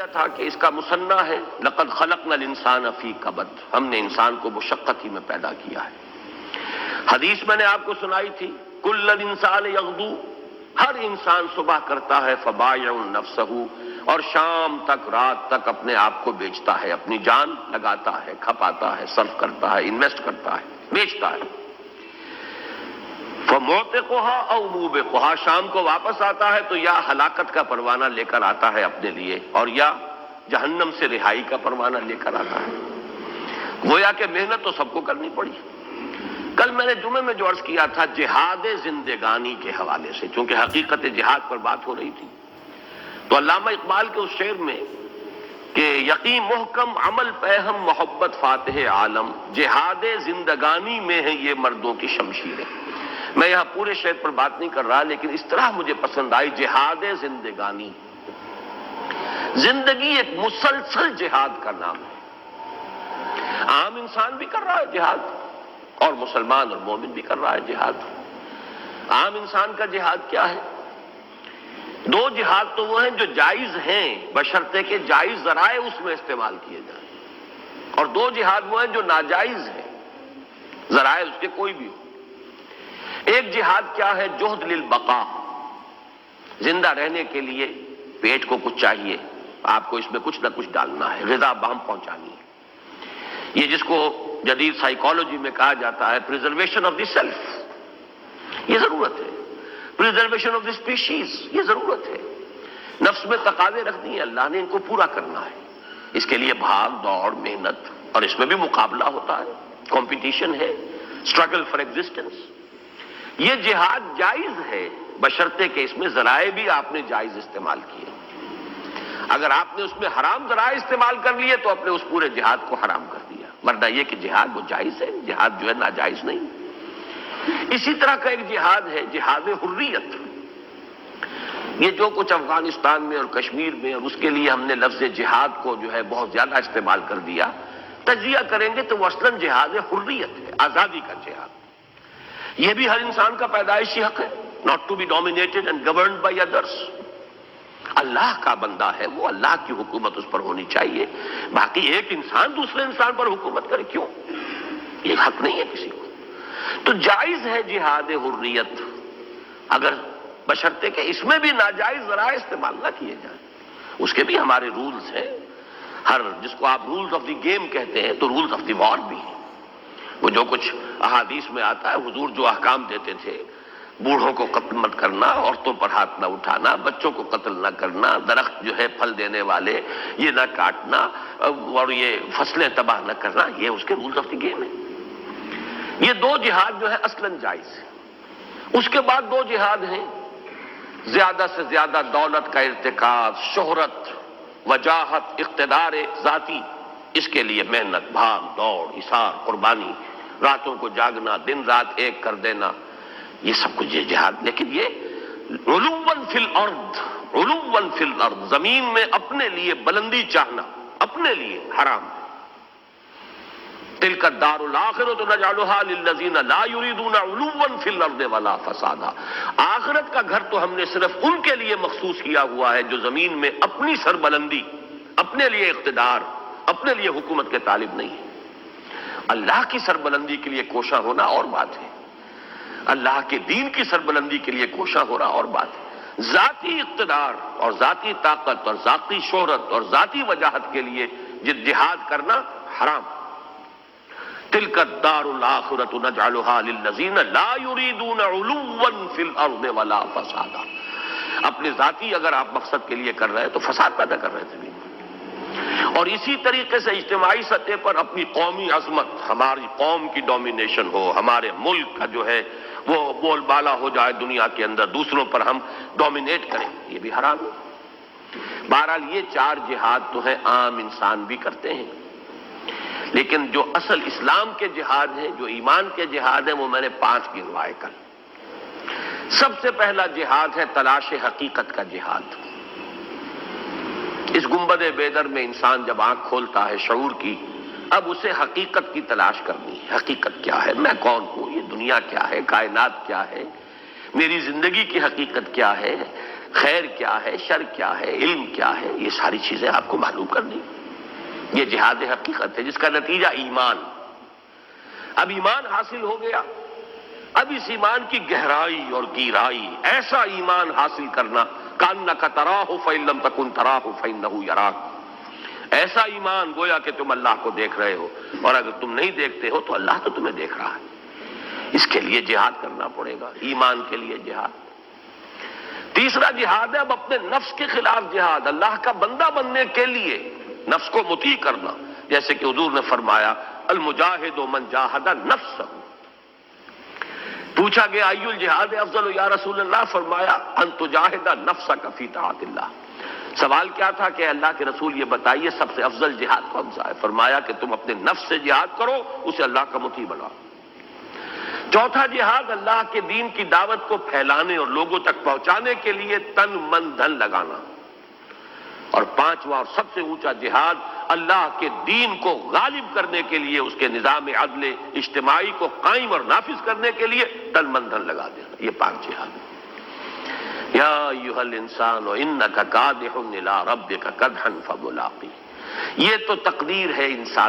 دیا تھا کہ اس کا مثنیٰ ہے لقد خلقنا الانسان فی کبد، ہم نے انسان کو مشقت ہی میں پیدا کیا ہے۔ حدیث میں نے آپ کو سنائی تھی کل انسان یغدو، ہر انسان صبح کرتا ہے فبائع نفسہ، اور شام تک رات تک اپنے آپ کو بیچتا ہے، اپنی جان لگاتا ہے، کھپاتا ہے، صرف کرتا ہے، انویسٹ کرتا ہے، بیچتا ہے۔ فَمُعْتِقُهَا أَوْ مُوبِقُهَا، شام کو واپس آتا ہے تو یا ہلاکت کا پروانہ لے کر آتا ہے اپنے لیے، اور یا جہنم سے رہائی کا پروانہ لے کر آتا ہے۔ گویا کہ محنت تو سب کو کرنی پڑی۔ کل میں نے جمعے میں جو عرض کیا تھا جہاد زندگانی کے حوالے سے، چونکہ حقیقت جہاد پر بات ہو رہی تھی، تو علامہ اقبال کے اس شعر میں کہ یقین محکم عمل پہم محبت فاتح عالم، جہاد زندگانی میں ہے یہ مردوں کی شمشیریں۔ میں یہاں پورے شعر پر بات نہیں کر رہا، لیکن اس طرح مجھے پسند آئی جہاد زندگانی۔ زندگی ایک مسلسل جہاد کا نام ہے۔ عام انسان بھی کر رہا ہے جہاد، اور مسلمان اور مومن بھی کر رہا ہے جہاد۔ عام انسان کا جہاد کیا ہے؟ دو جہاد تو وہ ہیں جو جائز ہیں بشرطے کہ جائز ذرائع اس میں استعمال کیے جائیں، اور دو جہاد وہ ہیں جو ناجائز ہیں، ذرائع اس کے کوئی بھی ہو۔ ایک جہاد کیا ہے؟ جہد للبقاء، زندہ رہنے کے لیے پیٹ کو کچھ چاہیے، آپ کو اس میں کچھ نہ کچھ ڈالنا ہے، غذا بہم پہنچانی ہے۔ یہ جس کو جدید سائیکالوجی میں کہا جاتا ہے پریزرویشن آف دی سیلف، یہ ضرورت ہے۔ پریزرویشن آف دی اسپیشیز، یہ ضرورت ہے۔ نفس میں تقاضے رکھ دیے اللہ نے، ان کو پورا کرنا ہے۔ اس کے لیے بھاگ دوڑ محنت، اور اس میں بھی مقابلہ ہوتا ہے، کمپٹیشن ہے، اسٹرگل فار ایگزسٹنس۔ یہ جہاد جائز ہے بشرطے کہ اس میں ذرائع بھی آپ نے جائز استعمال کیے۔ اگر آپ نے اس میں حرام ذرائع استعمال کر لیے تو اپنے اس پورے جہاد کو حرام کر دیا، ورنہ یہ کہ جہاد وہ جائز ہے، جہاد جو ہے ناجائز نہیں۔ اسی طرح کا ایک جہاد ہے جہاد حریت۔ یہ جو کچھ افغانستان میں اور کشمیر میں، اور اس کے لیے ہم نے لفظ جہاد کو جو ہے بہت زیادہ استعمال کر دیا، تجزیہ کریں گے تو وہ اصلاً جہاد حریت ہے، آزادی کا جہاد۔ یہ بھی ہر انسان کا پیدائشی حق ہے، not to be dominated and governed by others۔ اللہ کا بندہ ہے وہ، اللہ کی حکومت اس پر ہونی چاہیے، باقی ایک انسان دوسرے انسان پر حکومت کرے کیوں؟ یہ حق نہیں ہے کسی کو۔ تو جائز ہے جہاد حریت، اگر بشرطے کہ اس میں بھی ناجائز ذرائع استعمال نہ کیے جائیں۔ اس کے بھی ہمارے رولز ہیں، ہر جس کو آپ رولز آف دی گیم کہتے ہیں تو رولز آف دی وار بھی ہیں۔ وہ جو کچھ احادیث میں آتا ہے، حضور جو احکام دیتے تھے، بوڑھوں کو قتل مت کرنا، عورتوں پر ہاتھ نہ اٹھانا، بچوں کو قتل نہ کرنا، درخت جو ہے پھل دینے والے یہ نہ کاٹنا، اور یہ فصلیں تباہ نہ کرنا، یہ اس کے رولز آف دی گیم ہیں۔ یہ دو جہاد جو ہے اصلاً جائز ہے۔ اس کے بعد دو جہاد ہیں، زیادہ سے زیادہ دولت کا ارتکاز، شہرت، وجاہت، اقتدار ذاتی، اس کے لیے محنت، بھاگ دوڑ، ایثار، قربانی، راتوں کو جاگنا، دن رات ایک کر دینا، یہ سب کچھ یہ جہاد۔ لیکن یہ علواً فی الارض، علواً فی الارض، زمین میں اپنے لیے بلندی چاہنا، اپنے لیے حرام ہے۔ تلک الدار الآخرۃ نجعلها للذین لا یریدون علوا فی الارض ولا فسادا، آخرت کا گھر تو ہم نے صرف ان کے لیے مخصوص کیا ہوا ہے جو زمین میں اپنی سربلندی، اپنے لیے اقتدار، اپنے لیے حکومت کے طالب نہیں ہے۔ اللہ کی سربلندی کے لیے کوشاں ہونا اور بات ہے، اللہ کے دین کی سربلندی کے لیے کوشاں ہونا اور بات ہے۔ ذاتی اقتدار اور ذاتی طاقت اور ذاتی شہرت اور ذاتی وجاہت کے لیے جہاد کرنا حرام۔ تلک الدار الآخرۃ نجعلها للذین لا یریدون علوا فی الارض ولا فسادا، اپنے ذاتی اگر آپ مقصد کے لیے کر رہے ہیں تو فساد پیدا کر رہے تھے۔ اور اسی طریقے سے اجتماعی سطح پر اپنی قومی عظمت، ہماری قوم کی ڈومینیشن ہو، ہمارے ملک کا جو ہے وہ بول بالا ہو جائے دنیا کے اندر، دوسروں پر ہم ڈومینیٹ کریں، یہ بھی حرام ہے۔ بہرحال یہ چار جہاد تو ہیں، عام انسان بھی کرتے ہیں، لیکن جو اصل اسلام کے جہاد ہیں، جو ایمان کے جہاد ہیں، وہ میں نے 5 گنوائے کل۔ سب سے پہلا جہاد ہے تلاش حقیقت کا جہاد۔ اس گنبد بیدر میں انسان جب آنکھ کھولتا ہے شعور کی، اب اسے حقیقت کی تلاش کرنی ہے۔ حقیقت کیا ہے؟ میں کون ہوں؟ یہ دنیا کیا ہے؟ کائنات کیا ہے؟ میری زندگی کی حقیقت کیا ہے؟ خیر کیا ہے، شر کیا ہے، علم کیا ہے، یہ ساری چیزیں آپ کو معلوم کرنی. یہ جہاد حقیقت ہے جس کا نتیجہ ایمان. اب ایمان حاصل ہو گیا، اب اس ایمان کی گہرائی اور گیرائی، ایسا ایمان حاصل کرنا کأنک تراہ فإن لم تکن تراہ فإنہ یراک. ایسا ایمان گویا کہ تم اللہ کو دیکھ رہے ہو، اور اگر تم نہیں دیکھتے ہو تو اللہ تو تمہیں دیکھ رہا ہے. اس کے لیے جہاد کرنا پڑے گا، ایمان کے لیے جہاد. تیسرا جہاد ہے اب اپنے نفس کے خلاف جہاد، اللہ کا بندہ بننے کے لیے نفس کو مطیع کرنا. جیسے کہ حضور نے فرمایا المجاہد من جاہد نفسہ. پوچھا گیا ای الجہاد افضل یا رسول اللہ، فرمایا ان تجاہد نفسک فی طاعت اللہ. سوال کیا تھا کہ اللہ کے رسول یہ بتائیے سب سے افضل جہاد کون سا ہے؟ فرمایا کہ تم اپنے نفس سے جہاد کرو، اسے اللہ کا مطیع بناؤ. چوتھا جہاد اللہ کے دین کی دعوت کو پھیلانے اور لوگوں تک پہنچانے کے لیے تن من دھن لگانا. اور پانچواں اور سب سے اونچا جہاد اللہ کے دین کو غالب کرنے کے لیے، اس کے نظام عدل اجتماعی کو قائم اور نافذ کرنے کے لیے تن من دھن لگا دینا. یہ پانچ جہاد. یا ایھا الانسان انک کادح الی ربک کدحا فملاقیہ. یہ تو تقدیر ہے انسان